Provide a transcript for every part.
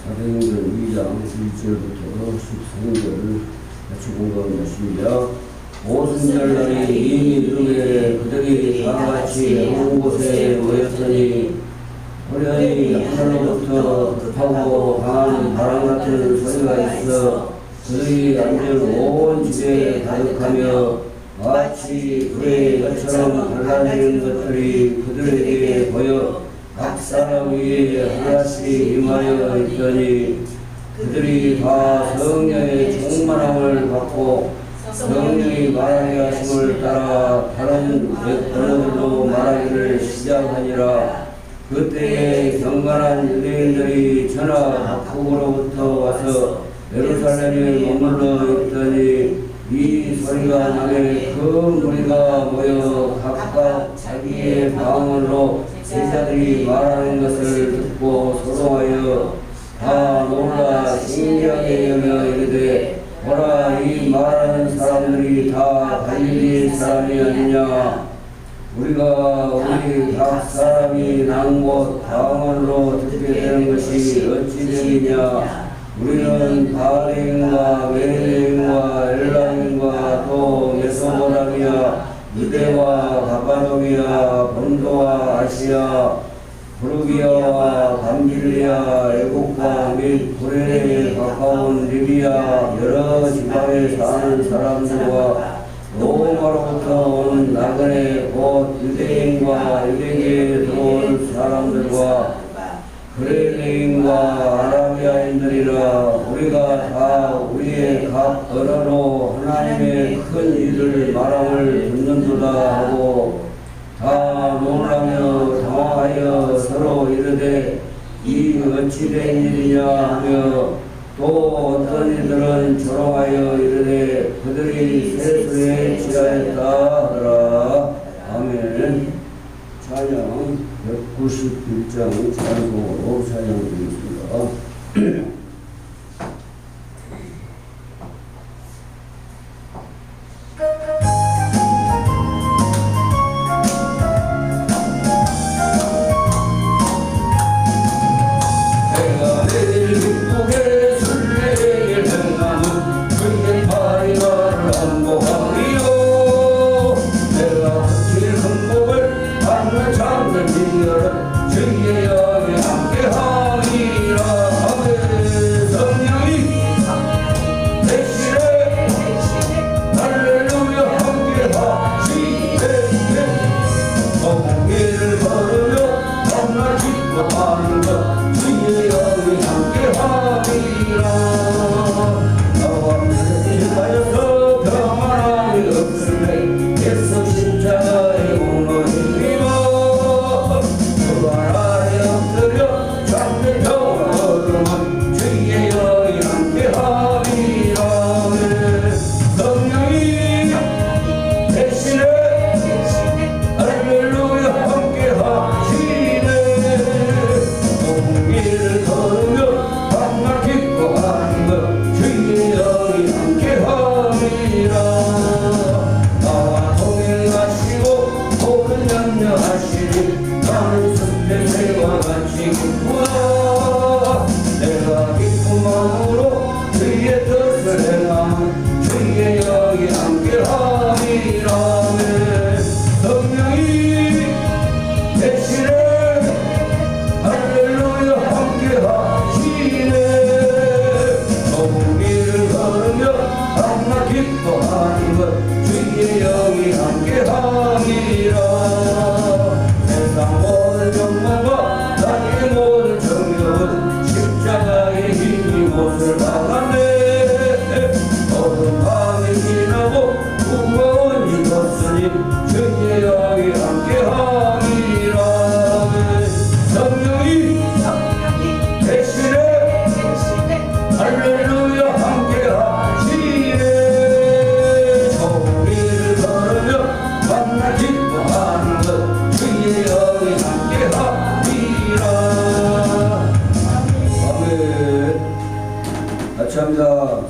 사도행전 2장 1절부터 13절 같이 공부하는 것입니다. 오순절날에 이미 이르게 그들이 다같이 한 곳에 모였더니 호련히 하늘로부터 급하고 강한 바람 같은 소리가 있어 그들이 앉은 온 집에 가득하며 마치 불의 것처럼 발라지는 것들이 그들에게 보여 각 사람 위에 하나씩 임하여 있더니 그들이 다 성령의 충만함을 받고 성령이 말하게 하심을 따라 다른 언어들로 말하기를 시작하니라. 그때에 경건한 유대인들이 전하 각국으로부터 와서 예루살렘에 머물러 있더니 이 소리가 나매 그 무리가 모여 각각 자기의 방언으로 제자들이 말하는 것을 듣고 소동하여 다 놀라 신기하게 여겨 이르되 보라 이 말하는 사람들이 다 갈릴리 사람이 아니냐. 우리가 우리 각 사람이 난 곳 방언으로 듣게 되는 것이 어찌 되느냐. 우리는 바레인과 메레인과 엘람인과 또 메소포타미아 유대와 가파도기아 본도와 아시아 부르기아와 밤길리아 애국과 및 구레네에 가까운 리비아 여러 지방에 사는 사람들과 로마로부터 온 나그네 곧 유대인과 유대계에 들어온 사람들과 그레네인과 아라비아인들이라 우리가 다 우리의 각 언어로 하나님의 큰 일을 말함을 듣는도다 하고 다 놀라며 당황하여 서로 이르되 이 어찌 된 일이냐 하며 또 어떤 이들은 조롱하여 이르되 그들이 세수에 취하였다 하더라. 아멘. 찬양 191장 찬송으로 찬양드리겠습니다.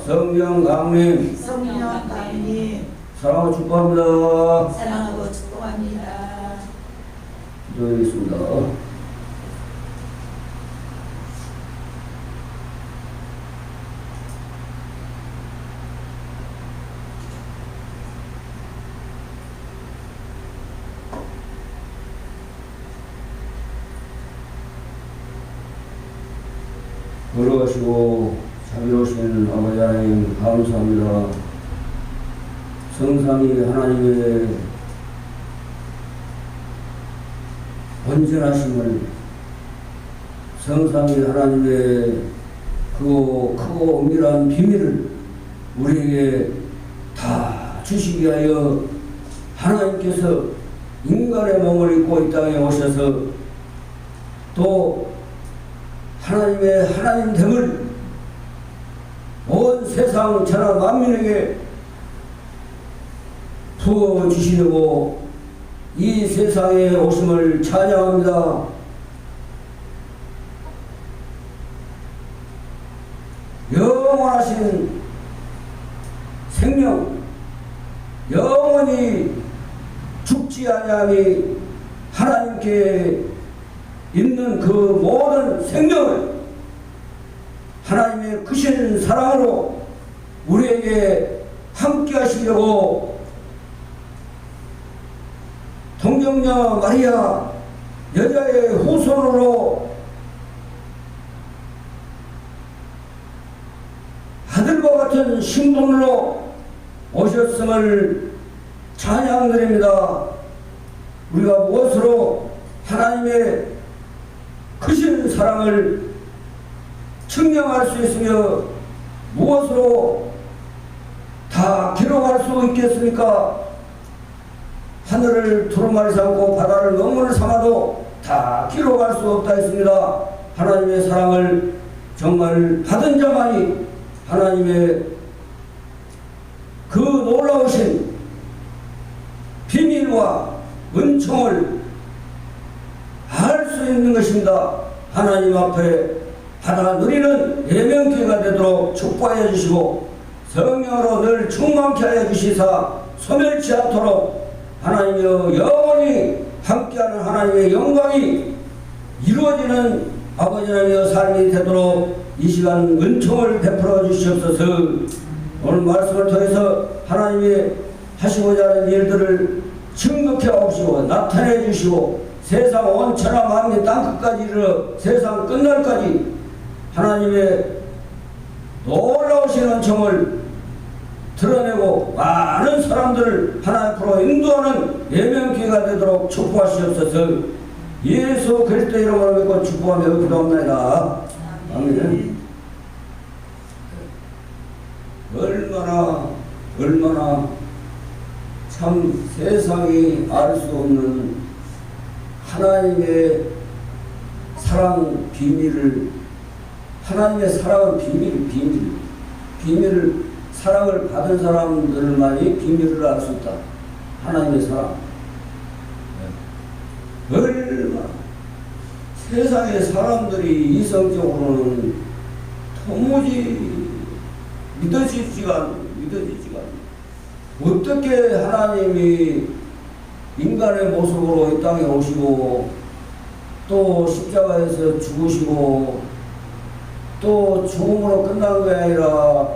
성령 강림 사랑하고 축복합니다. 사랑하고 축복합니다. 기도하겠습니다. 걸어오시고 자비로우신 아버지 하나님 감사합니다. 성삼위 하나님의 온전하심을, 성삼위 하나님의 그 크고 엄밀한 비밀을 우리에게 다 주시기 위하여 하나님께서 인간의 몸을 입고 이 땅에 오셔서 또 하나님의 하나님됨을 온 세상 천하 만민에게 부어주시려고 이 세상에 오심을 찬양합니다. 영원하신 생명, 영원히 죽지 아니함이 하나님께 있는 그 모든 생명을 하나님의 크신 사랑으로 우리에게 함께 하시려고 동정녀 마리아 여자의 후손으로 아들과 같은 신분으로 오셨음을 찬양드립니다. 우리가 무엇으로 하나님의 크신 사랑을 측량할 수 있으며 무엇으로 다 기록할 수 있겠습니까? 하늘을 두루마리 삼고 바다를 먹물을 삼아도 다 기록할 수 없다 했습니다. 하나님의 사랑을 정말 받은 자만이 하나님의 그 놀라우신 비밀과 은총을 알 수 있는 것입니다. 하나님 앞에 받아 누리는 예명기회가 되도록 축복하여 주시고 성령으로 늘 충만케 하여 주시사 소멸치 않도록 하나님여 영원히 함께하는 하나님의 영광이 이루어지는 아버지 하나님의 삶이 되도록 이 시간 은총을 베풀어 주시옵소서. 오늘 말씀을 통해서 하나님이 하시고자 하는 일들을 증거케 하옵시고 나타내 주시고 세상 온 천하 만민 땅끝까지 이르러 세상 끝날까지 하나님의 놀라우신 은총을 드러내고 많은 사람들을 하나님 앞으로 인도하는 예명기회가 되도록 축복하시옵소서. 예수 그리스도 이름으로 믿고 축복하며 기도합니다. 아멘. 얼마나 참 세상이 알 수 없는 하나님의 사랑 비밀을, 하나님의 사랑은 비밀을 사랑을 받은 사람들만이 비밀을 알 수 있다. 하나님의 사랑. 얼마나 세상의 사람들이 이성적으로는 도무지 믿어지지가 않아요. 어떻게 하나님이 인간의 모습으로 이 땅에 오시고 또 십자가에서 죽으시고 또 죽음으로 끝난 게 아니라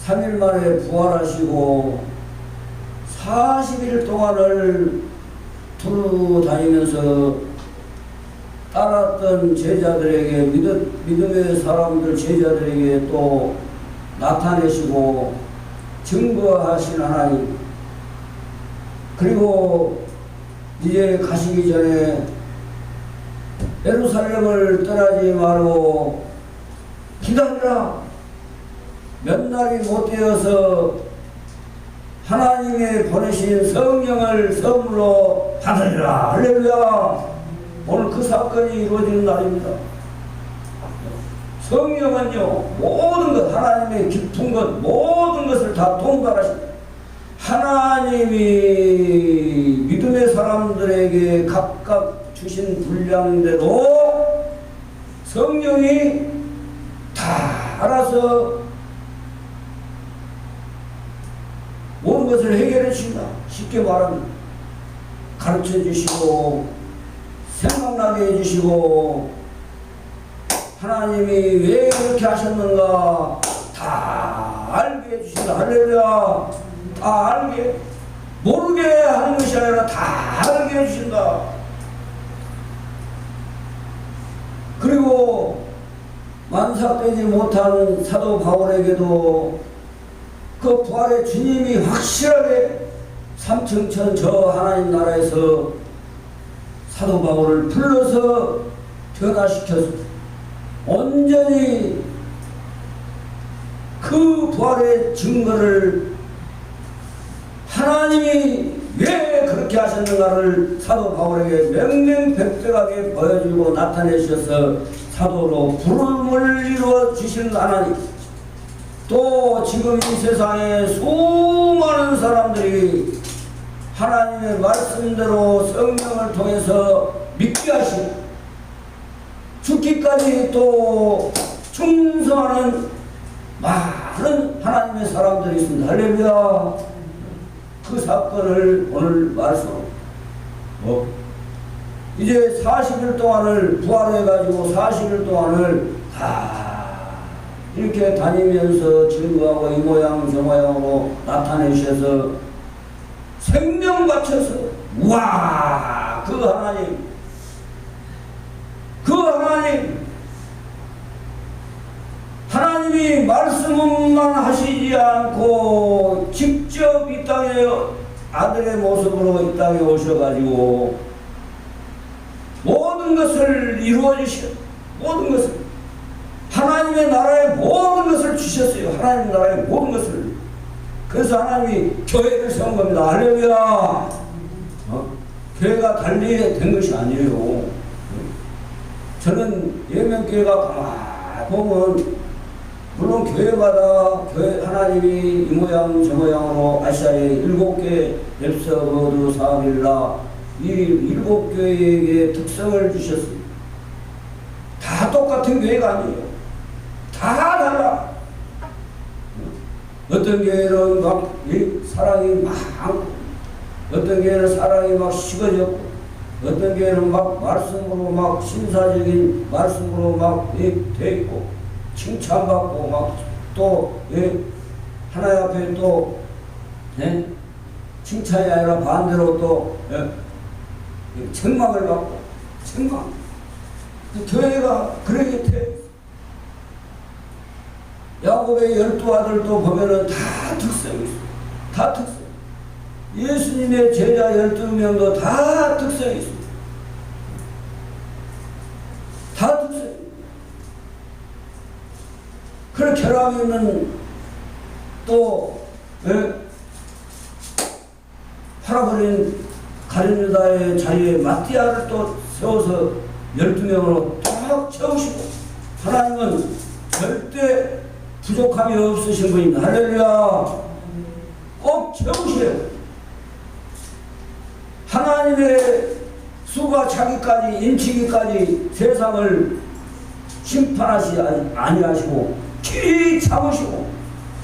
3일 만에 부활하시고 40일 동안을 두루 다니면서 따랐던 제자들에게 믿음의 사람들 제자들에게 또 나타내시고 증거하신 하나님, 그리고 이제 가시기 전에 예루살렘을 떠나지 말고 기다리라, 몇 날이 못 되어서 하나님의 보내신 성령을 선물로 받으리라. 할렐루야. 오늘 그 사건이 이루어지는 날입니다. 성령은요, 모든 것, 하나님의 깊은 것, 모든 것을 다 통달하십니다. 하나님이 믿음의 사람들에게 각각 주신 분량대로 성령이 다 알아서 모든 것을 해결해 주신다. 쉽게 말하면 가르쳐 주시고 생각나게 해주시고 하나님이 왜 그렇게 하셨는가 다 알게 해주신다. 할렐루야. 다 알게, 모르게 하는 것이 아니라 다 알게 해주신다. 그리고 만삭되지 못한 사도 바울에게도 그 부활의 주님이 확실하게 삼층천 저 하나님 나라에서 사도 바울을 불러서 변화시켜서 온전히 그 부활의 증거를 하나님이 왜 그렇게 하셨는가를 사도 바울에게 명명백백하게 보여주고 나타내셔서 사도로 부름을 이루어 주신 하나님, 또 지금 이 세상에 수많은 사람들이 하나님의 말씀대로 성령을 통해서 믿게 하시고 죽기까지 또 충성하는 많은 하나님의 사람들이 있습니다. 할렐루야. 그 사건을 오늘 말씀 이제 40일 동안을 부활해가지고 40일 동안을 다 이렇게 다니면서 증거하고 이 모양 저 모양으로 나타내셔서 생명 바쳐서 와, 그 하나님 하나님이 말씀만 하시지 않고 직접 이 땅에 아들의 모습으로 이 땅에 오셔가지고 모든 것을 이루어 주셔. 모든 것을 하나님의 나라의 모든 것을 주셨어요. 하나님의 나라의 모든 것을. 그래서 하나님이 교회를 세운 겁니다. 할렐루야. 교회가 달리 된 것이 아니에요. 저는 예명교회가 가만히 보면 물론 교회마다 하나님이 이 모양 저 모양으로 아시아의 7개 랩서버드 사빌라 이 7교회에게 특성을 주셨습니다. 다 똑같은 교회가 아니에요. 다 달라. 어떤 교회는 막 사랑이 많고, 어떤 교회는 사랑이 막 식어졌고, 어떤 교회는 막 말씀으로 막 신사적인 말씀으로 막 돼 있고, 칭찬받고 막 또 하나님 앞에 또 칭찬이 아니라 반대로 또 책망을 받고 책망. 교회가 그러게 돼. 야곱의 12아들도 보면은 다 특성이 있어. 다 특성. 예수님의 제자 12명도 다 특성이 있어. 다 특성. 그런 결함이 있는 또 팔아버린 가룟 유다의 자리에 마띠아를 또 세워서 12명으로 딱 채우시고, 하나님은 절대 부족함이 없으신 분입니다. 할렐루야. 꼭 채우셔요. 하나님의 수가 차기까지 인치기까지 세상을 심판하시지 아니하시고 길이 참으시고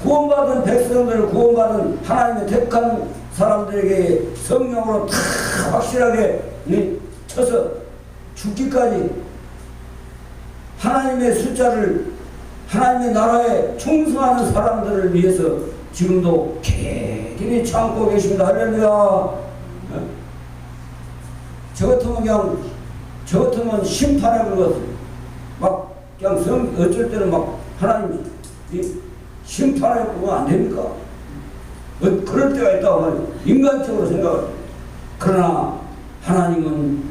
구원받은 백성들을 구원받은 하나님의 택한 사람들에게 성령으로 다 확실하게 쳐서 죽기까지 하나님의 숫자를 하나님의 나라에 충성하는 사람들을 위해서 지금도 길이 참고 계십니다. 할렐루야. 저 같으면 심판해 버렸어요. 막 그냥 어쩔 때는 막 하나님 심판해 보면 안 됩니까? 그럴 때가 있다고 말이에요. 인간적으로 생각을. 그러나 하나님은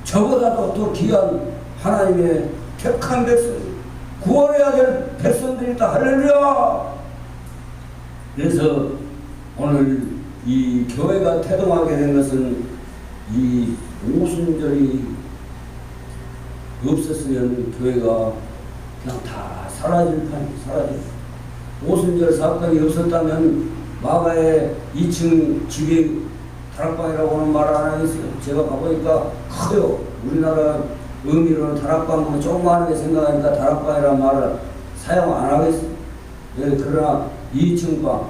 저보다도 더 귀한 하나님의 택한 백성, 구원해야 될 백성들이 있다. 할렐루야. 그래서 오늘 이 교회가 태동하게 된 것은 이 오순절이 없었으면 교회가 그냥 다 사라질 판이 사라질. 오순절 사건이 없었다면 마가의 2층 집이 다락방이라고 하는 말 안 하겠어요. 제가 가보니까 커요. 우리나라 의미로는 다락방은 조그마하게 생각하니까 다락방이라는 말을 사용 안 하겠어요. 그러나 2층 방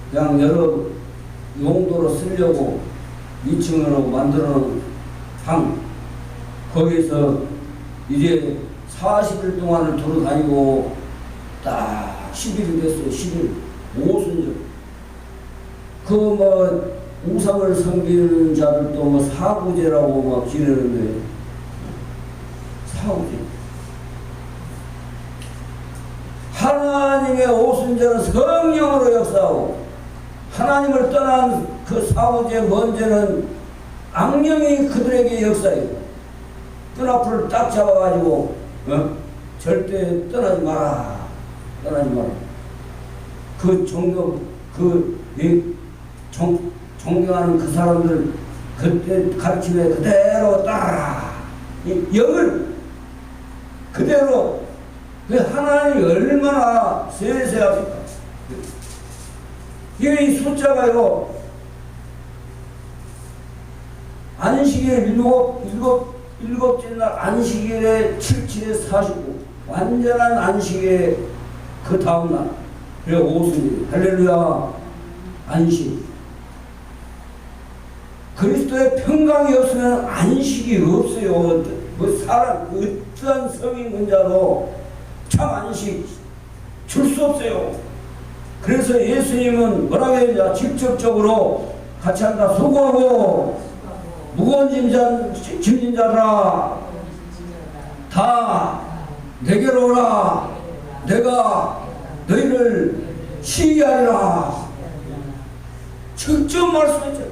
그냥 여러 용도로 쓰려고 2층으로 만들어 놓은 방, 거기에서 이제 40일 동안을 돌아다니고 딱 10일이 됐어요. 10일 오순절. 그 뭐 우상을 섬기는 자들도 뭐 사구제라고 막 지내는데 사후제. 하나님의 오순절은 성령으로 역사하고 하나님을 떠난 그 사후제 먼저는 악령이 그들에게 역사해요. 끈앞을 딱 잡아가지고 절대 떠나지 마라. 떠나지 마라. 그 존경하는 그 사람들 그때 가르침에 그대로 따라 영을 그대로 하나님이 얼마나 세세합니까? 이 숫자가요 안식일 일곱째 날 안식일에 77에 49 완전한 안식일에 그 다음날 그리고 오순절 할렐루야 안식. 그리스도의 평강이 없으면 안식이 없어요. 뭐 사람 어떠한 성인 군자도 참 안식 줄 수 없어요. 그래서 예수님은 뭐라고 했냐? 직접적으로 같이 한다. 수고하고 무거운 짐진 자들아 다 내게로 오라. 내가 너희를 쉬게 하리라. 직접 말씀했죠.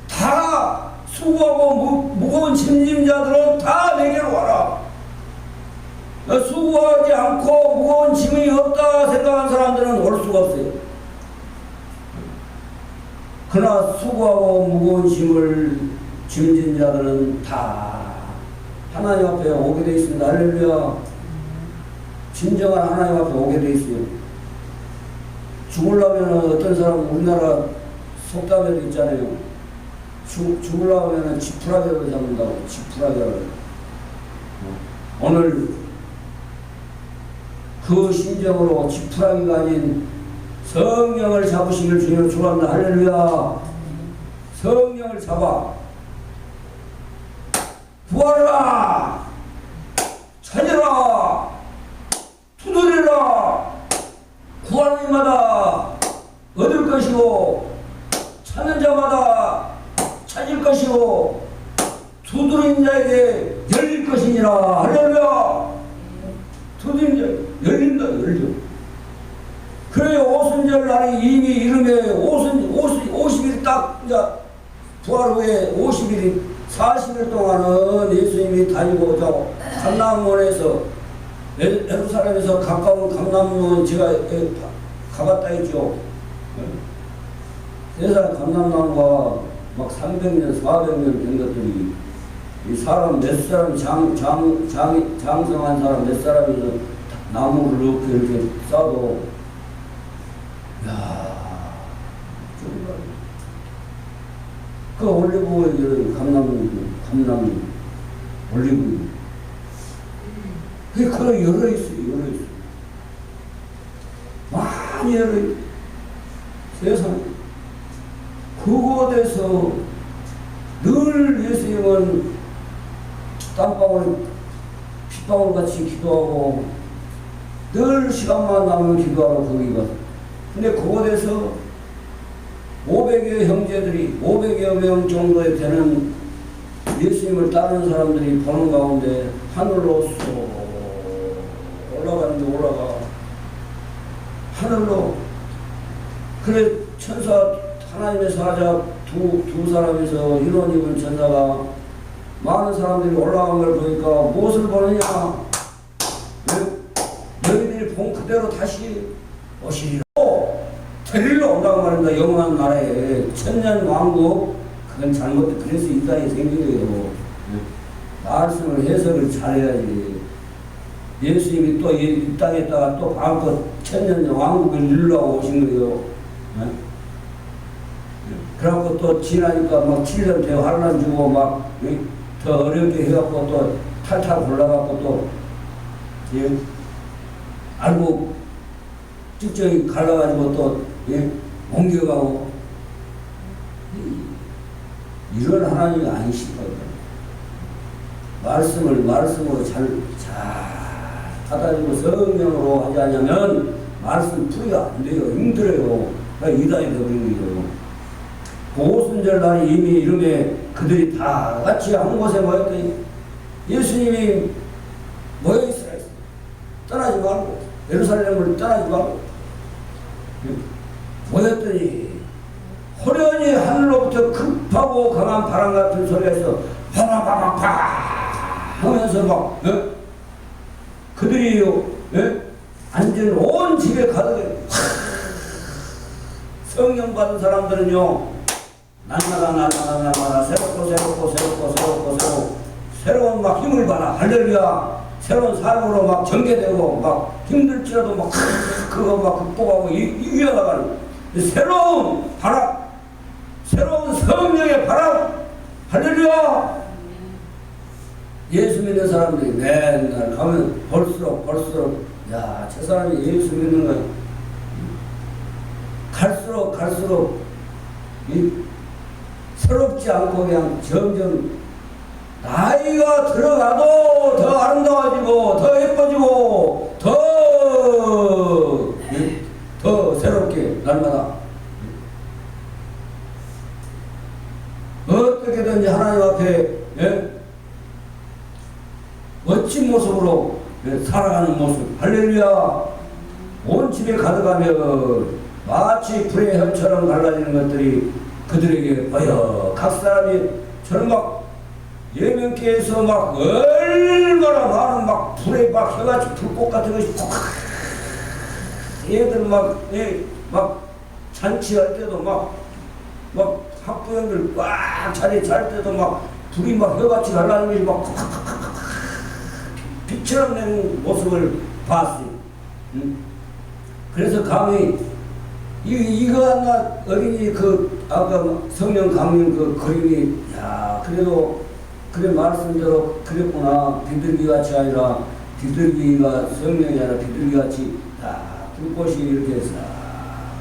다 수고하고 무거운 짐진 자들은 다 내게로 와라. 수고하지 않고 무거운 짐이 없다 생각한 사람들은 올 수가 없어요. 그러나 수고하고 무거운 짐을 짐진 자들은 다 하나님 앞에 오게 되어 있습니다. 할렐루야. 진정한 하나님 앞에 오게 되어 있어요. 죽으려면 어떤 사람은 우리나라 속담에도 있잖아요. 죽으려면 지푸라기를 잡는다고. 지푸라기를. 오늘 그 심정으로 지푸라기가 아닌 성령을 잡으시길 주님을 축원합니다. 할렐루야. 성령을 잡아 구하라. 찾으라. 두드리라. 구하는 이마다 얻을 것이고 찾는 자마다 찾을 것이고 두드리는 자에게 열릴 것이니라. 할렐루야. 두드리는 자 열린다. 열려. 그래 오순절 날이 이미 이름에 50일이 딱 이제 부활 후에 50일이 40일 동안은 예수님이 다니고 저 감람원에서 예루살렘에서 가까운 감람원 제가 가봤다 했죠. 세상 감람나무가 막 300년, 400년 된 것들이 이 사람 몇 사람 장성한 사람 몇 사람이 나무를 이렇게 싸도 야 정말 그 올리브오일 감나무 올리브 그게 그런 여러 있어요. 많이 여러 있어요. 세상에 그곳에서 늘 예수님은 땀방울 핏방울같이 기도하고 늘 시간만 나면 기도하고 거기가 근데 그곳에서 500여 형제들이 500여 명 정도에 되는 예수님을 따르는 사람들이 보는 가운데 하늘로 쏙 올라가는데 올라가 하늘로 그래 천사 하나님의 사자 두 사람에서 인원 입은 천사가 많은 사람들이 올라간 걸 보니까 무엇을 보느냐 너희들이 본 그대로 다시 오시리라 데리러 온다고 말합니다. 영원한 나라에 천년 왕국 그건 잘못 그래서 이 땅에 생긴 거예요. 말씀을 해석을 잘해야지. 예수님이 또 이 땅에다가 또 마음껏 천년 왕국을 이루려고 오신 거예요. 그래갖고 또 지나니까 막 7년 되어 환란 주고 막 더 어렵게 해갖고 또 탈탈 골라갖고 또 알고 쭉쭉 갈라가지고 또 옮겨가고 이런 하나님이 아니실 거예요. 말씀으로 잘 받아주고 성령으로 하지 않으면 말씀 풀이가 안 돼요. 힘들어요. 그러니까 이단이 되어버린 거예요. 오순절 날이 이미 이름에 그들이 다 같이 한 곳에 모였더니 예수님이 예루살렘을 떠나지고 모였더니 호련히 하늘로부터 급하고 강한 바람 같은 소리가 있어 파파파파파 하면서 막 그들이 앉은 온 집에 가득해. 성령 받은 사람들은요 날마다 새로운 막 힘을 받아. 할렐루야. 새로운 삶으로 막 전개되고 막 힘들지라도 막 그거 막 극복하고 이겨나가는 새로운 바람, 새로운 성령의 바람. 할렐루야. 예수 믿는 사람들이 맨날 가면 볼수록 야, 저 사람이 예수 믿는 거야. 갈수록 새롭지 않고 그냥 점점 나이가 들어가도 더 아름다워지고 더 예뻐지고 더 새롭게 날마다 어떻게든지 하나님 앞에 멋진 모습으로 살아가는 모습. 할렐루야. 온 집에 가득하면 마치 불의 혈처럼 갈라지는 것들이 그들에게 보여. 각 사람이 저는 막 예명교에서 막 얼마나 많은 막 불에 막 혀같이 불꽃 같은 것이 얘들 막 잔치할 때도 막 학부형들 꽉 자리에 잘 때도 막 불이 막 혀같이 갈라지는 것이 막 빛처럼 내는 모습을 봤어요. 그래서 감히 이거 하나 어린이 아까 성령 강림 그림이 야 그래도 그래 말씀대로 그랬구나. 비둘기같이 아니라 비둘기가 성령이 아니라 비둘기같이 다 불꽃이 이렇게 싹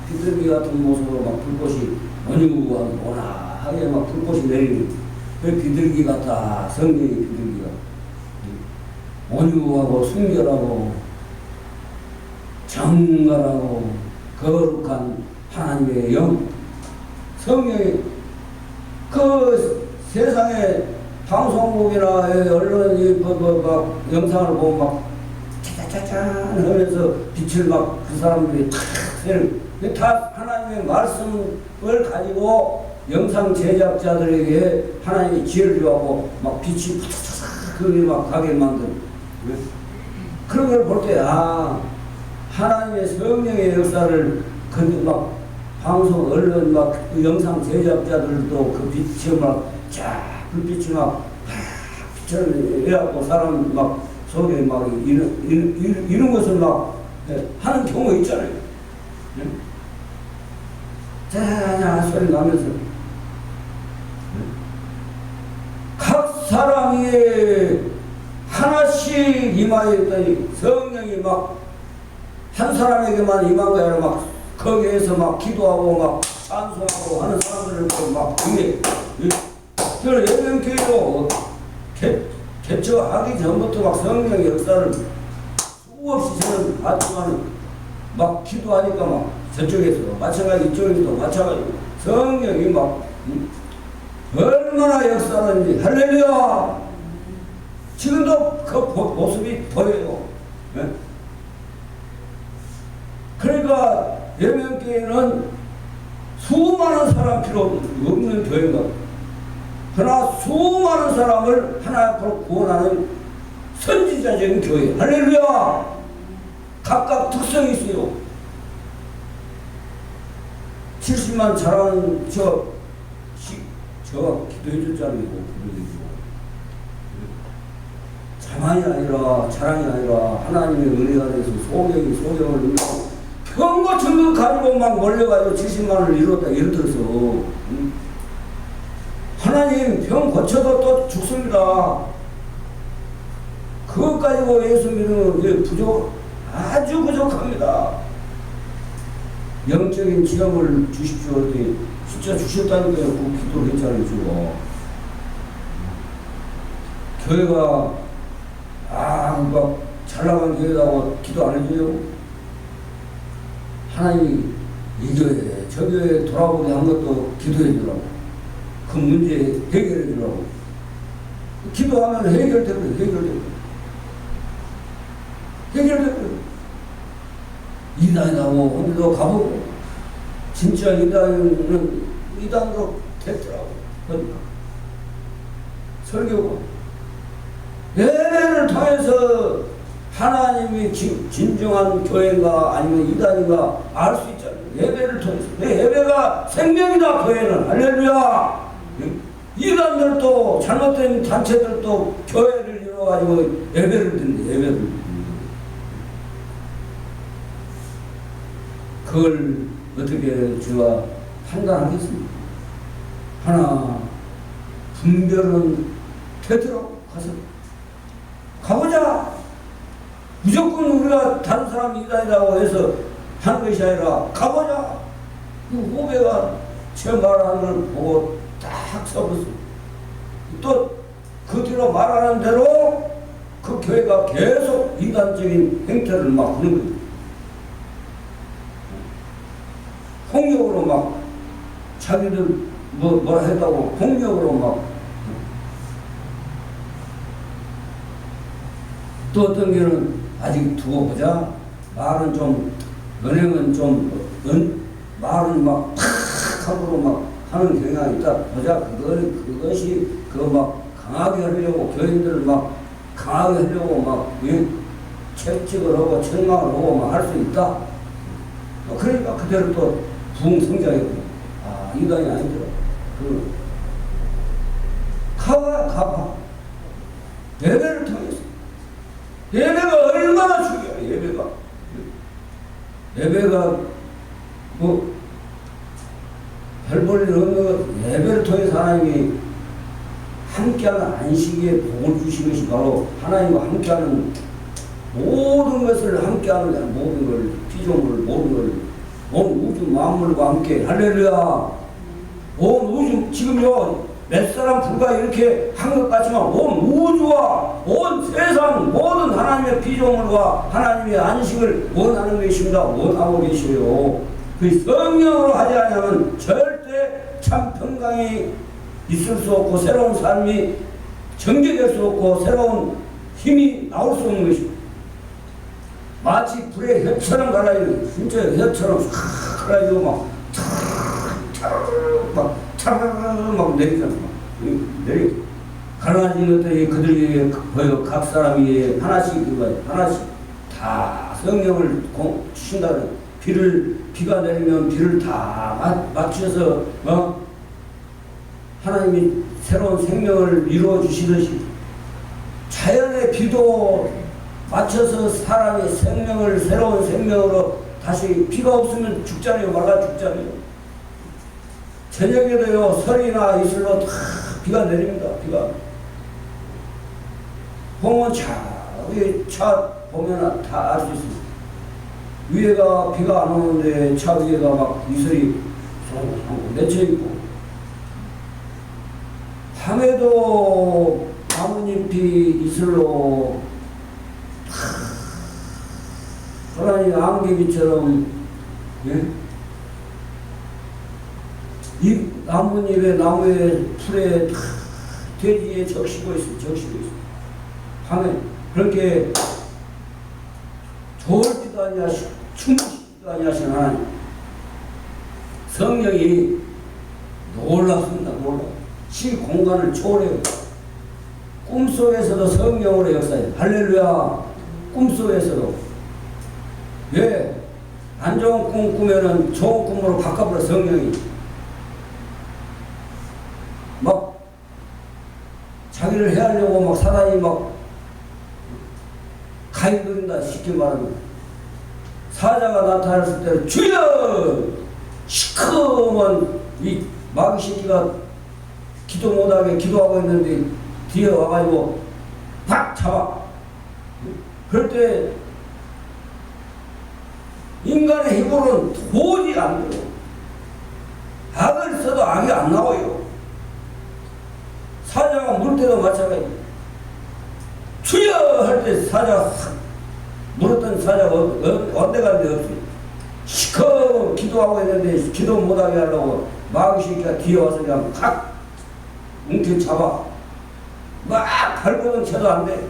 비둘기 같은 모습으로 막 불꽃이 원하게 막 불꽃이 내리는 그 비둘기 같다. 성령이 비둘기가 온유하고 순결하고 정갈하고 거룩한 하나님의 영 성령이 그 세상에 방송국이나 언론이 영상을 보면 막 짜자잔 하면서 빛을 막 그 사람들이 다 하나님의 말씀을 가지고 영상 제작자들에게 하나님이 지혜를 주고 막 빛이 그게 막 가게 만든 그런 걸 볼 때 하나님의 성령의 역사를 근데 막 방송 언론 막 그 영상 제작자들도 그 빛이 불빛이 막 빛처럼 해갖고 사람 막 속에 막 이런 것을 막 하는 경우가 있잖아요. 자자자 소리 나면서 각 사람이 하나씩 이마에 있더니 성령이 막 한 사람에게만 임한 거 아니라 막 거기에서 막 기도하고 막 찬송하고 하는 사람들을 막 이게 그 예명교회도 개척하기 전부터 막 성령의 역사를 수없이 저는 봤지만 막 기도하니까 막 저쪽에서 마찬가지 이쪽에서도 마찬가지 성령이 막 얼마나 역사하는지 할렐루야. 지금도 그 모습이 보여요. 네? 그러니까 예명교회는 수많은 사람 필요 없는 교회가 그러나 수많은 사람을 하나 앞으로 구원하는 선지자적인 교회. 할렐루야. 각각 특성이 있어요. 70만 잘하는 저가 기도해 줬잖아요. 자만이 아니라 자랑이 아니라 하나님의 은혜가 돼서 소경을 이루고 평거 전부 가지고 막 몰려가지고 70만을 이뤘다. 예를 들어서 하나님 병 고쳐도 또 죽습니다. 그것 가지고 예수 믿으면 아주 부족합니다. 영적인 지형을 주십시오. 그랬더니 진짜 주셨다니까요. 그 기도 괜찮아요. 주고 교회가 막 잘나간 교회라고 기도 안 해줘요. 하나님이 이 교회 저 교회 돌아보게 한 것도 기도해 주라고 그 문제 해결해 주라고 해결되거든. 이단이라고 어디도 가보고 진짜 이단으로 됐더라고. 그러니까 설교가 예배를 통해서 하나님이 진정한 교회인가 아니면 이단인가 알 수 있잖아요. 예배를 통해서. 예배가 생명이다. 교회는. 할렐루야. 이단들도 잘못된 단체들도 교회를 이뤄가지고 예배를 듣는데 예배를 그걸 어떻게 제가 판단하겠습니까? 하나 분별은 되도록 가서 가보자. 무조건 우리가 다른 사람이 이단이라고 해서 하는 것이 아니라 가보자. 그 후배가 제 말하는 걸 보고 딱 서봤어. 또 그 뒤로 말하는 대로 그 교회가 계속 이단적인 행태를 막 하는 거예요. 폭력으로 막 자기들 뭐라 했다고 폭력으로 막 또 어떤 게는 아직 두고 보자. 말은 좀 은행은 좀 말은 막 팍하고 막 하는 경향이 있다. 보자. 그것이 그거 막 강하게 하려고 교인들을 막 강하게 하려고 막 채찍을 하고 책망을 하고 막 할 수 있다. 그러니까 그대로 또 부흥 성장이고 아 이단이 아니더라. 가봐. 예배를 통해서 예배가 얼마나 중요해. 예배가 뭐 별 볼 일 없는 것. 예배를 통해서 하나님이 함께하는 안식에 복을 주신 것이 바로 하나님과 함께하는 모든 것을 함께하는 모든 걸 피조물 모든 걸 온 우주 만물과 함께 할렐루야. 온 우주 지금요 몇 사람 불과 이렇게 한 것 같지만 온 우주와 온 세상 모든 하나님의 피조물과 하나님의 안식을 원하는 것입니다. 원하고 계시고요. 그 성령으로 하지 않으면 절대 참 평강이 있을 수 없고 새로운 삶이 전개될 수 없고 새로운 힘이 나올 수 없는 것입니다. 마치 불에 혀처럼 갈아요. 진짜 혀처럼 싹 갈아요. 막 내리잖아. 내리. 갈라지는 것들이 그들이 보여 각 사람이 하나씩 다 성령을 주신다는 비가 내리면 비를 다 맞춰서 하나님이 새로운 생명을 이루어 주시듯이 자연의 비도 맞춰서 사람의 생명을 새로운 생명으로 다시 비가 없으면 죽잖아요. 말라 죽잖아요. 저녁에도요 설이나 이슬로 다 비가 내립니다. 비가 보면 위에 차 보면 다 알 수 있습니다. 위에가 비가 안 오는데 차 위에가 막 이슬이 맺혀 있고 밤에도 나뭇잎이 이슬로 하나님 안개비처럼 이 나뭇잎에 나무에 풀에 돼지에 적시고 있어. 밤에 그렇게 좋을지도 아니하시고 춤추지도 아니하신 하나님 성령이 놀랍습니다. 시 공간을 초월해요. 꿈속에서도 성령으로 역사해요. 할렐루야. 꿈속에서도 왜? 안 좋은 꿈 꾸면은 좋은 꿈으로 바꿔버려. 성령이 막 자기를 해하려고 막 사단이 막 가입거린다. 쉽게 말하면 사자가 나타났을 때 주여! 시커먼 이 마귀 새끼가 기도 못하게 기도하고 있는데 뒤에 와가지고 팍 잡아. 그럴 때 인간의 힘으로는 도저히 안 돼요. 악을 써도 악이 안 나와요. 사자가 물 때도 마찬가지. 주여! 할 때 사자가 물었던 사자가 어디 가는데 없어요. 시커 기도하고 있는데 기도 못하게 하려고 마귀 새끼가 뒤에 와서 그냥 팍 뭉쳐 잡아. 막 발버둥 쳐도 안 돼.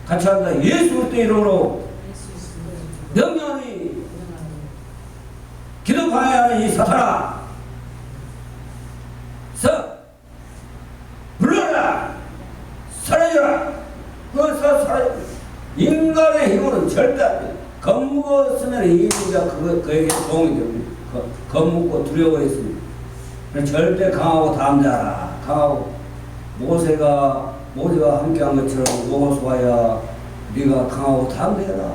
같이 한다. 예수 그리스도 이름으로 명령이 기도 방해하는 이 사탄아, 물러라! 사라져라! 그것서 사라져. 인간의 힘으로는 절대 안 돼. 겁먹었으면 이민자 그에게 도움이 됩니다. 겁먹고 두려워했습니다. 절대 강하고 담대하라. 강하고 모세가 함께한 것처럼 여호수아야, 네가 강하고 담대해라.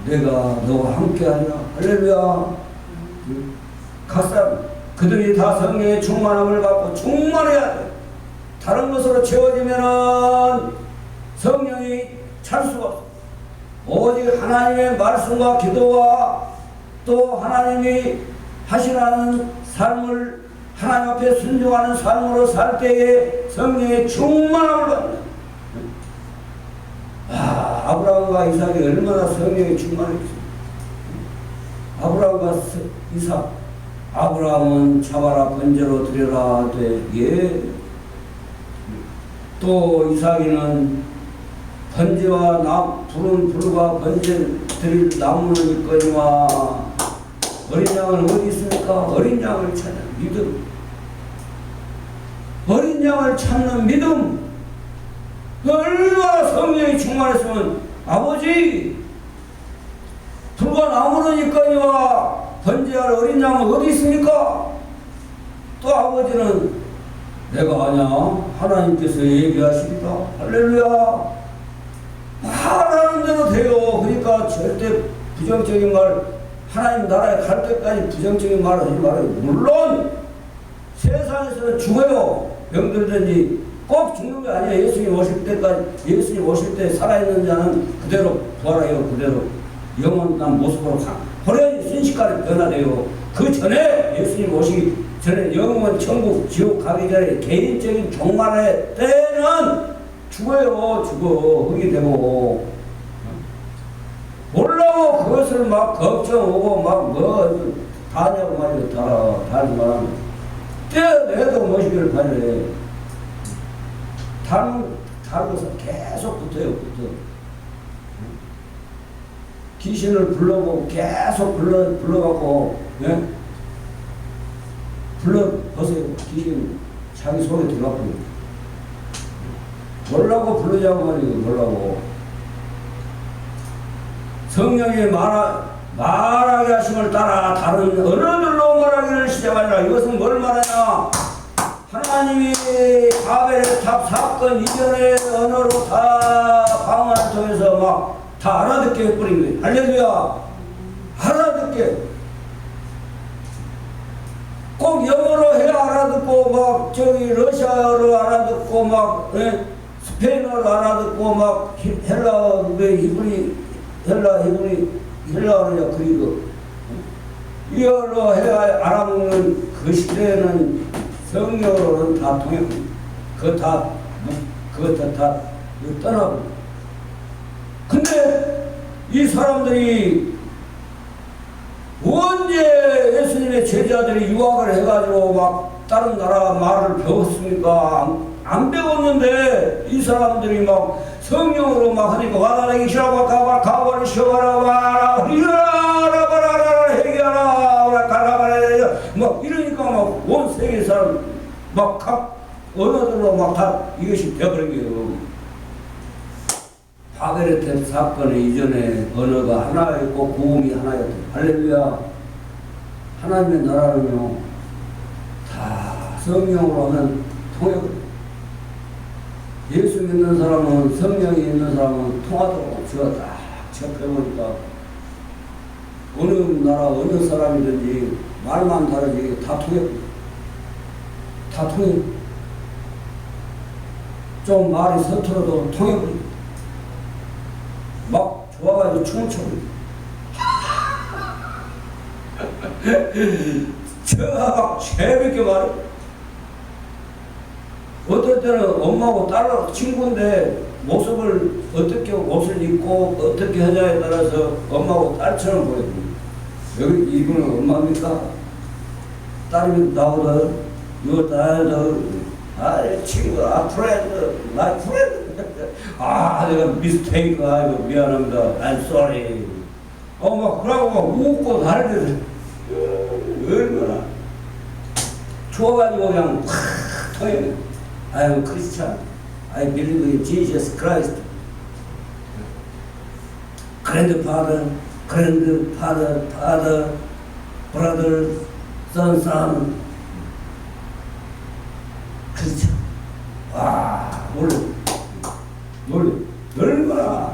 내가 너와 함께하리라. 할렐루야. 각 사람 그들이 다 성령의 충만함을 받고 충만해야 돼. 다른 것으로 채워지면은 성령이 찰 수가 없어. 오직 하나님의 말씀과 기도와 또 하나님이 하시라는 삶을 하나님 앞에 순종하는 삶으로 살 때에 성령의 충만함을 받는다. 아브라함과 이삭이 얼마나 성령의 충만했어. 아브라함과 이삭, 아브라함은 잡아라 번제로 드려라 되 예. 또 이삭이는 번제와 불은 불과 번제 드릴 나무는 있거니와 어린 양은 어디 있습니까? 어린 양을 찾는 믿음. 어린 양을 찾는 믿음. 얼마나 성령이 충만했으면 아버지 불과 나무는 있거니와 번제할 어린 양은 어디 있습니까? 또 아버지는 내가 아냐? 하나님께서 얘기하십니다. 할렐루야. 말하는 대로 돼요. 그러니까 절대 부정적인 말, 하나님 나라에 갈 때까지 부정적인 말 하지 말아요. 물론 세상에서는 죽어요. 병들든지 꼭 죽는 게 아니에요. 예수님 오실 때까지, 예수님 오실 때 살아있는 자는 그대로 부활해요. 그대로 영원한 모습으로 호련히 순식간에 변화돼요. 그 전에 예수님 오시기 전에 영원 천국 지옥 가기 전에 개인적인 종말의 때는 죽어요. 죽어. 흙이 되고 몰라고 그것을 막 걱정하고 막 뭐 다냐고 말이야. 다지 말하면 떼내도 모시기를 바래. 달고서 계속 붙어요. 귀신을 불러보고 계속 불러갖고 예? 불러보세요. 귀신 자기 속에 들어가고 뭐라고 부르자고 말이에요. 뭐라고 성령이 말하게 하심을 따라 다른 언어들로 말하기를 시작하니라. 이것은 뭘 말하냐? 하나님이 바벨의 탑 사건 이전의 언어로 다 방언을 통해서 막 다 알아듣게 해버린 거예요. 할렐루야. 알아듣게. 꼭 영어로 해야 알아듣고 막 저기 러시아어로 알아듣고 막 스페인어로 알아듣고 막 헬라어냐 그리고 이어로 해야 알아먹는 그 시대에는 성령으로는 다 통했고 그거 다 떠나고. 근데 이 사람들이 언제 예수님의 제자들이 유학을 해가지고 막 다른 나라 말을 배웠습니까? 안 배웠는데 이 사람들이 막 성령으로 막 하니까 와다라기 시라고 가바리 시어가라 와라 이라라바라라 해결하라 가라바라 막 이러니까 막 온 세계 사람 막 각 언어들로 막 다 이것이 되어버린 거예요. 바벨의 탑 사건의 이전에 언어가 하나였고 구음이 하나였다. 할렐루야. 하나님의 나라는요 다 성령으로 하면 통역을. 예수 믿는 사람은 성령이 있는 사람은 통하도록 제가 딱 체크해보니까 어느 나라 어느 사람이든지 말만 다르지 다 통역. 다 통역. 좀 말이 서툴어도 통역을. 막 좋아가지고 춤을 춰. 제가 막 재밌게 말해. 어떨 때는 엄마하고 딸하고 친구인데 모습을 어떻게 옷을 입고 어떻게 하냐에 따라서 엄마하고 딸처럼 보여요. 여기 이분은 엄마입니까? 딸이 나오다. 이거 딸도 친구 프렌드 마이 프렌드. 내가 미스테이크. 아이고 미안합니다. I'm sorry. 막 그러고 막 웃고 난리를 얼마나 좋아가지고 그냥 확 통해. I'm Christian. I believe in Jesus Christ. Grandfather, grandfather, father, brother, son, son. Christian. 와, 놀래. 얼마나.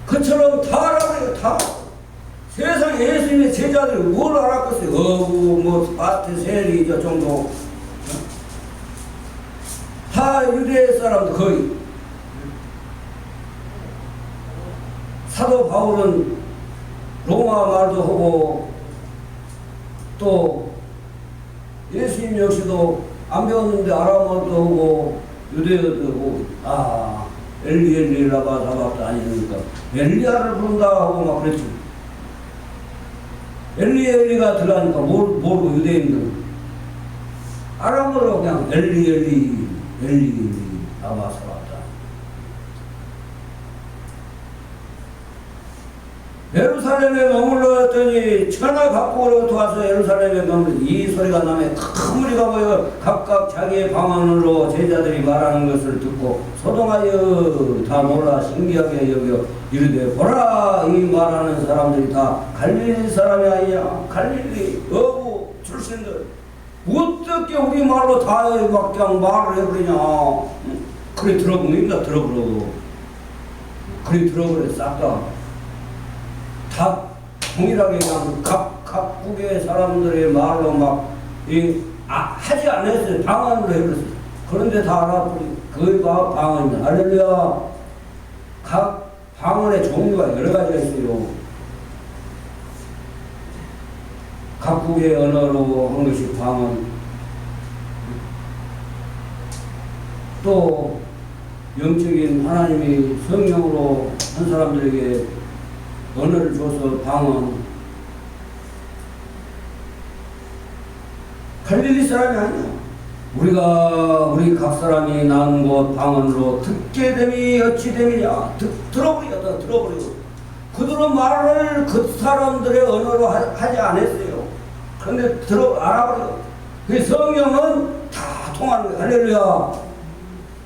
그처럼 다 알아버려요, 다. 세상에 예수님의 제자들이 뭘 알았겠어요? 뭐, 마태, 세리, 저 정도. 다 유대 사람들 거의. 사도 바울은 로마 말도 하고, 또 예수님 역시도 안 배웠는데 아람어도 하고, 유대어도 하고, 엘리 라바 사박도 아니니까 엘리야를 부른다 하고 막 그랬지. 엘리가 들어가니까 모르고 유대인들 아람어로 그냥 엘리 라바 사박다. 예루살렘에 머물렀더니 천하 각국으로부터 와서 예루살렘에 머물러 이 소리가 나면 큰 무리가 모여 각각 자기의 방언으로 제자들이 말하는 것을 듣고 소동하여 다 놀라 신기하게 여겨 이르되 보라, 이 말하는 사람들이 다 갈릴리 사람이 아니냐. 갈릴리 어부 출신들 어떻게 우리 말로 다 막 그냥 말을 해버리냐. 그래 들어보니까 들어버려. 그래 들어버려 싹 다 동일하게 그냥 각국의 사람들의 말로 막 하지 않았어요. 방언으로 해버렸어요. 그런데 다 알아보니 그가 방언이다. 할렐루야. 각 방언의 종류가 여러 가지가 있어요. 각국의 언어로 한 것이 방언. 또 영적인 하나님이 성령으로 한 사람들에게 언어를 줘서 방언. 갈릴리 사람이 아니야. 우리 각 사람이 낳은 곳 방언으로 듣게 됨이 어찌 됨이냐. 들어버리고. 그들은 말을 그 사람들의 언어로 하지 않았어요. 그런데 알아버려. 그 성령은 다 통하는 거야. 할렐루야.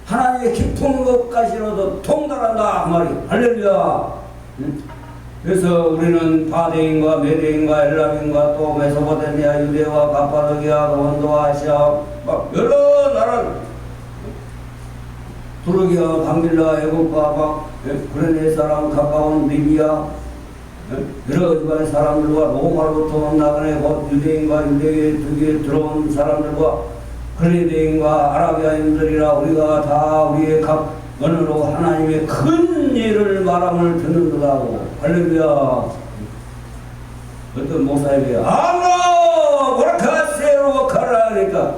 하나님의 깊은 것까지로도 통달한다. 그 말이. 할렐루야. 그래서 우리는 바데인과 메데인과 엘람인과 또 메소포타미아, 유대와 갑바도기아, 원도와 아시아 막 여러 나라 두르기아, 방빌라, 애국과 막 그레네 사람, 가까운 리비아 여러 집안의 사람들과 로마로부터 온 나그네 곧 유대인과 유대에 들어온 사람들과 그레네인과 아라비아인들이라 우리가 다 우리의 각 언어로 하나님의 큰 일을 말함을 듣는다고. 할렐루야. 어떤 목사님이 아노 모라카세로 가라 그러니까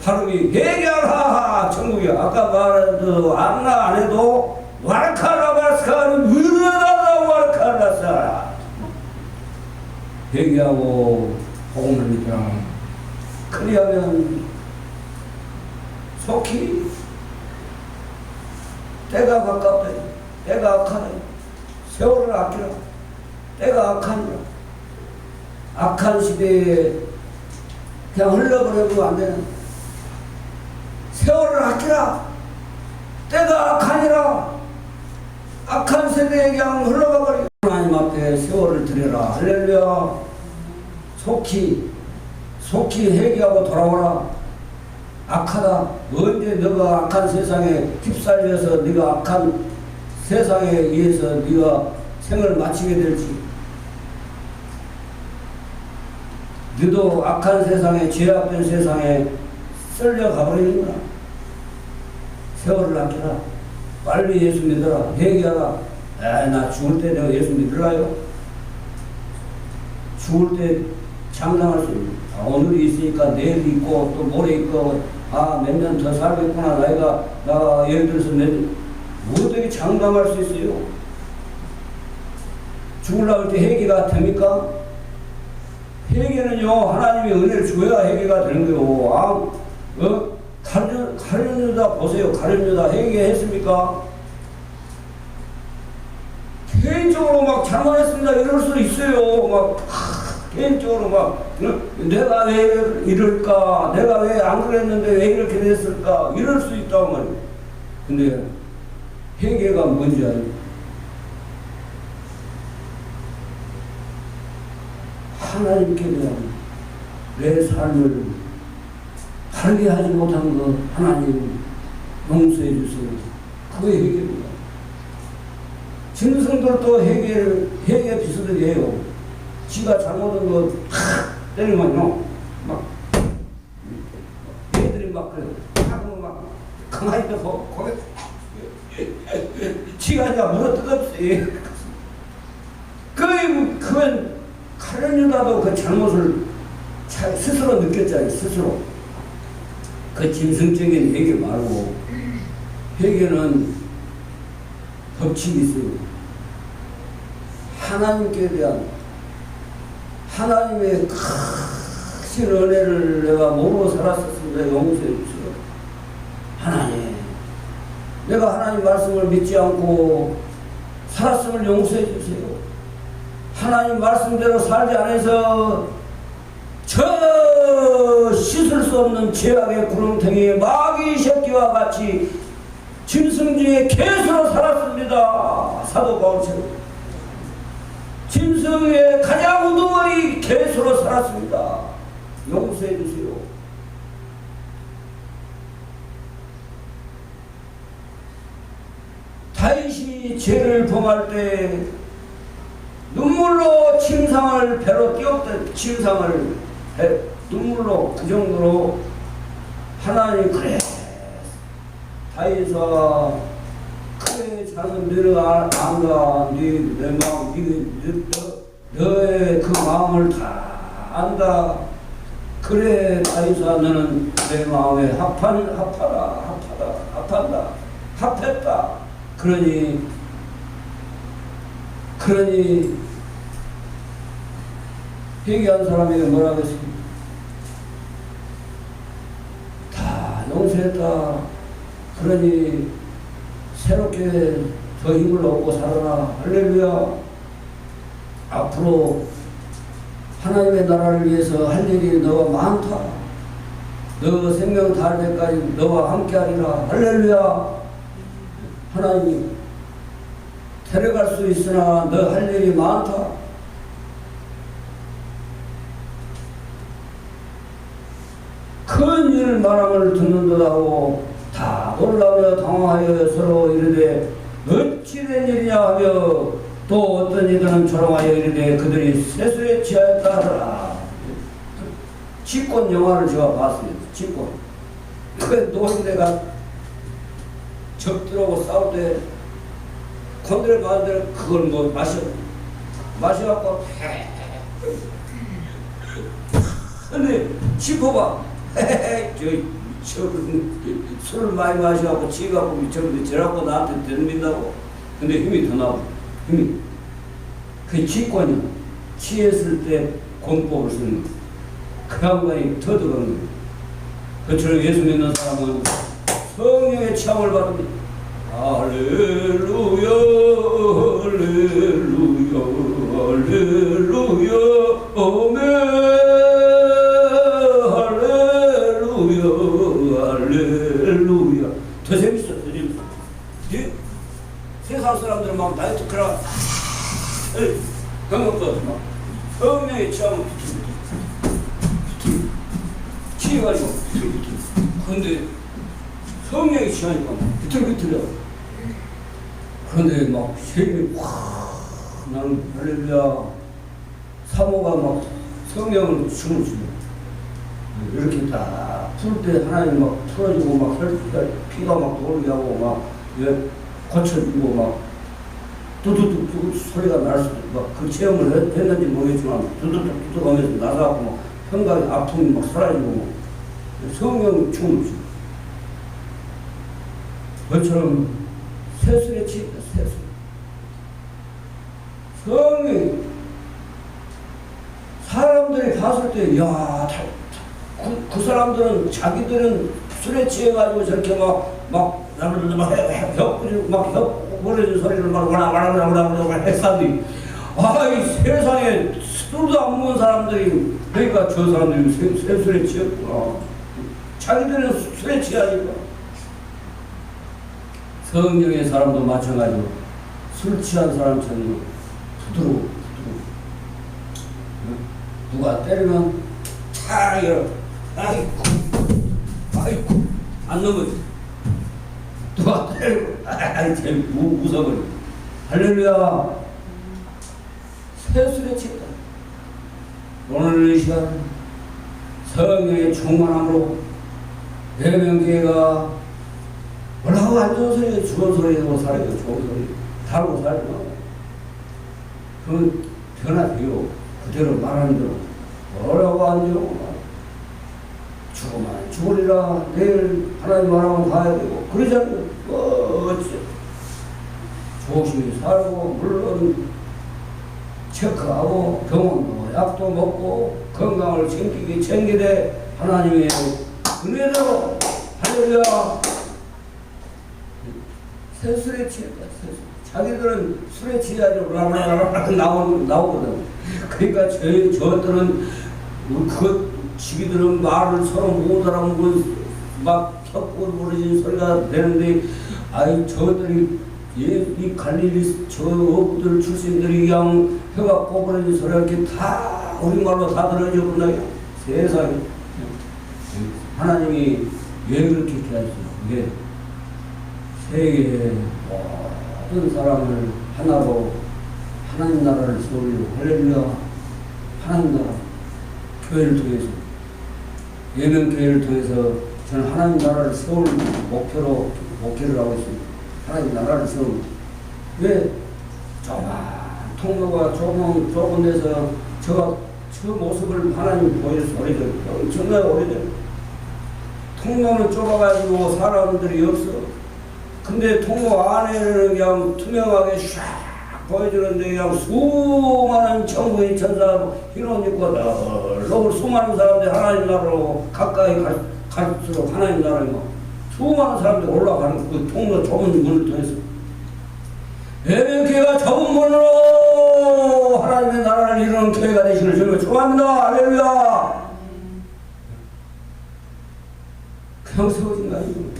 발음이 회개하라 천국이야. 아까 말한 그 안나 안 해도 와라카라바스카는 위르다다 와라카라사 회개하고 복음을 믿라. 그리하면 속히 때가 가깝다. 때가 악하다. 세월을 아끼라. 때가 악하니라. 악한 시대에 그냥 흘러버려도 안 되는 세월을 아끼라. 때가 악하니라. 악한 세대에 그냥 흘러가 버리고 하나님 앞에 세월을 드려라. 할렐루야. 속히 회개하고 돌아오라. 악하다. 언제 너가 악한 세상에 휩쓸려서 네가 악한 세상에 의해서 네가 생을 마치게 될지. 너도 악한 세상에 죄악된 세상에 쓸려 가버리는구나. 세월을 아끼라. 빨리 예수 믿어라. 회개하라. 나 죽을 때 내가 예수 믿을라요? 죽을 때 장담할 수 있는. 오늘이 있으니까 내일 있고 또 모레 있고 몇 년 더 살겠구나. 나 예를 들어서 어떻게 장담할 수 있어요? 죽으려고 할 때 회개가 됩니까? 회개는요 하나님이 은혜를 줘야 회개가 되는 거요. 가룟 유다 보세요. 가룟 유다 회개했습니까? 개인적으로 막 잘못했습니다 이럴 수 있어요. 막 개인적으로 막 내가 왜 이럴까, 내가 왜 안 그랬는데 왜 이렇게 됐을까 이럴 수 있다고 말이에요. 근데 회개가 뭔지 알아요? 하나님께 대한 내 삶을 바르게 하지 못한 거 하나님 용서해 주세요. 그게 회개입니다. 짐승들도 회개 비슷하게 해요. 지가 잘못한 거 때리면요, 막 얘들이 막 그래, 하고 막 가만히 있고 고개 지가 이제 물어 뜯었어요. 그건 카렌 유다도 그 잘못을 스스로 느꼈잖아요. 스스로. 그 짐승적인 회개 말고 회개는 법칙이 있어요. 하나님께 대한 하나님의 크신 은혜를 내가 모르고 살았었습니다. 용서해 주세요. 하나님, 내가 하나님 말씀을 믿지 않고 살았음을 용서해 주세요. 하나님 말씀대로 살지 않아서 저 씻을 수 없는 죄악의 구렁텅이에 마귀 새끼와 같이 짐승 중에 개수로 살았습니다. 사도 바울처럼 짐승의 가장 우두머리 개수로 살았습니다. 용서해 주세요. 다윗이 죄를 범할 때 눈물로 침상을 배로 띄웠던 침상을 눈물로 그 정도로 하나님 그래 다윗아 그래 자는 너가 안다 내 마음 너의 그 마음을 다 안다 그래 다윗아 너는 내 마음에 합한다 합했다 그러니 회개한 사람에게 뭐라 그랬습니까? 다 용서했다. 그러니 새롭게 더 힘을 얻고 살아라. 할렐루야. 앞으로 하나님의 나라를 위해서 할 일이 너가 많다. 너 생명 다할 때까지 너와 함께하리라. 할렐루야. 하나님이 데려갈 수 있으나 너 할 일이 많다. 큰 일을 말함을 듣는 듯하고 다 놀라며 당황하여 서로 이르되 어찌 된 일이냐 하며 또 어떤 이들은 조롱하여 이르되 그들이 세수에 취하였다 하더라. 집권 영화를 제가 봤습니다. 집권. 그 노인네가 적들하고 싸울 때 건드려 받을 그걸 뭐 마셔갖고 근데 짚어봐. 술을 많이 마셔갖고 취해갖고 저라고 나한테 들민다고. 근데 힘이 더 나와. 힘이. 그 직권이 취했을 때 공법을 쓰는 거. 그 양반이 더 들어간 거예요. 그처럼 예수 믿는 사람은 성령의 체험을 받습니다. 할렐루야 할렐루야 할렐루야 아멘 할렐루야. 더 재밌어, 더 재밌어. 세상 사람들은 막 다이어트 크라 그런 것도 막 성령의 체험 취해가지고 근데 성령이 취하니까 비틀비틀해. 그런데 막 세림이 확 나는 할렐루야 사모가 막 성령을 춤을 추고 이렇게 딱 풀 때 하나님 막 풀어주고 막 피가 막 돌게 하고 막 고쳐주고 막 두두둑 소리가 날 수도 막 그 체험을 했는지 모르겠지만 두두둑 하면서 나가고 막 현각의 아픔이 막 사라지고 막 성령 춤을 추고 그처럼 세술에 취했다. 세술 성령 사람들이 봤을 때 야 그 사람들은 자기들은 술에 취해가지고 저렇게 막 협 버려진 소리를 막 와라와라와라와라 했사니 아이 세상에 술도 안 먹은 사람들이 그러니까 저 사람들이 술에 취했구나. 자기들은 술에 취하니까. 성령의 사람도 마찬가지로 술 취한 사람처럼 부드러워. 누가 때리면 탁 열어. 아이고 안 넘어지. 누가 때리고 제일 무서워버려. 할렐루야. 새술에 취했다. 오늘 이 시간 성령의 충만함으로 대명교회가 뭐라고 안 좋은 소리, 좋은 소리 하고 살아요. 좋은 소리 다르고 살고 그 변화돼요. 그대로 말하는 대로 뭐라고 안 좋은 거 죽으면 죽으리라. 내일 하나님 말하면 가야 되고 그러지 않으면 어째 조심히 살고 물론 체크하고 병원도 약도 먹고 건강을 챙기되 하나님의 은혜대로 할렐루야. 새술에 취했다. 자기들은 술에 취해가지고 나오거든. 그러니까 저들은 그 지기들은 말을 서로 못 알아보고 막 혀꼬리 부러진 소리가 되는데 아이 저들이 이 갈릴리 저 어부들 출신들이 그냥 혀가 꼬부러진 소리가 이렇게 다 우리말로 다 들어졌구나. 세상에 하나님이 왜 그렇게 하시죠? 이게 세계의 모든 사람을 하나로 하나님 나라를 세우려고 할렐루야. 하나님 나라 교회를 통해서 예명교회를 통해서 저는 하나님 나라를 세울 목표를 하고 있습니다. 하나님 나라를 세웁니다. 왜? 통로가 좁은 데서 저 모습을 하나님 보여줘서 오래돼요. 정말 오래돼요. 통로는 좁아가지고 사람들이 없어. 근데 통로 안에는 그냥 투명하게 샥 보여주는데 그냥 수많은 천국의 천사 흰옷 입고 널 수많은 사람들이 하나님 나라로 가까이 갈수록 하나님 나라에 수많은 사람들이 올라가는 그 통로 좁은 문을 통해서 예배교회가 좁은 문으로 하나님의 나라를 이루는 교회가 되시길 주님을 축원합니다. 할렐루야. 그냥 세워진 거 아니고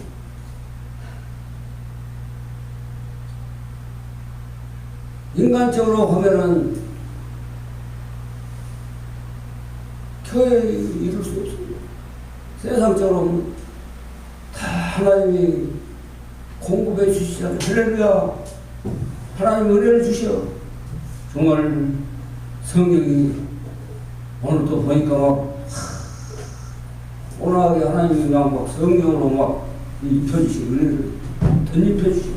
인간적으로 보면은 교회에 이룰 수 없습니다. 세상적으로 다 하나님이 공급해 주시잖아요. 할렐루야. 하나님 은혜를 주시오. 정말 성경이 오늘 또 보니까 막 온화하게 하나님이 막 성경으로 막 입혀주시고 은혜를 덧입혀주시고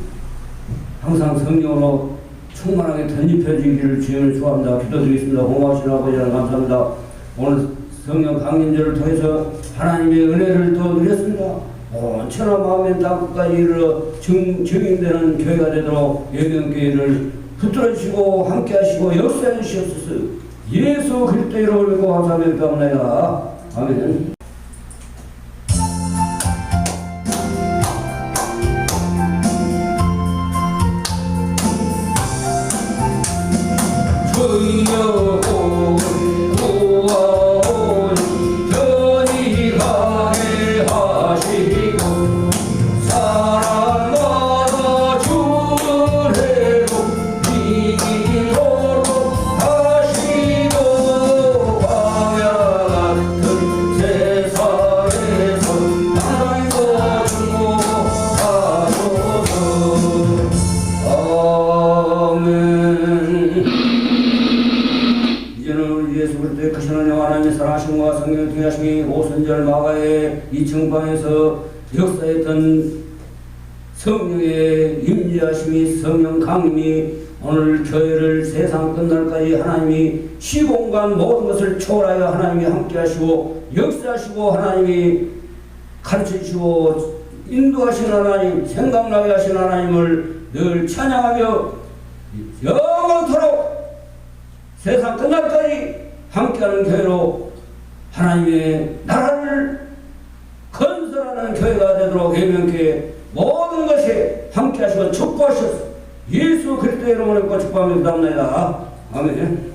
항상 성경으로 충만하게 덧입혀주기를 주님을 축원합니다. 기도드리겠습니다. 고마우신 아버지 하나님 감사합니다. 오늘 성령 강림절을 통해서 하나님의 은혜를 또 누렸습니다. 온천한 마음의 땅끝까지 이르러 증인되는 교회가 되도록 예명교회를 붙들어 주시고 함께 하시고 역사해 주시옵소서. 예수 그리스도 이름을 믿고 감사하며 기도합니다. 아멘. 오순절 마가의 이층방에서 역사했던 성령의 임재하심이 성령 강림이 오늘 교회를 세상 끝날까지 하나님이 시공간 모든 것을 초월하여 하나님이 함께 하시고 역사하시고 하나님이 가르쳐주시고 인도하신 하나님 생각나게 하신 하나님을 늘 찬양하며 영원토록 세상 끝날까지 함께하는 교회로 하나님의 나라를 건설하는 교회가 되도록 예명교회 모든 것에 함께 하시고 축복하셔서 예수 그리스도의 이름으로 축복하며 기도합니다. 아멘.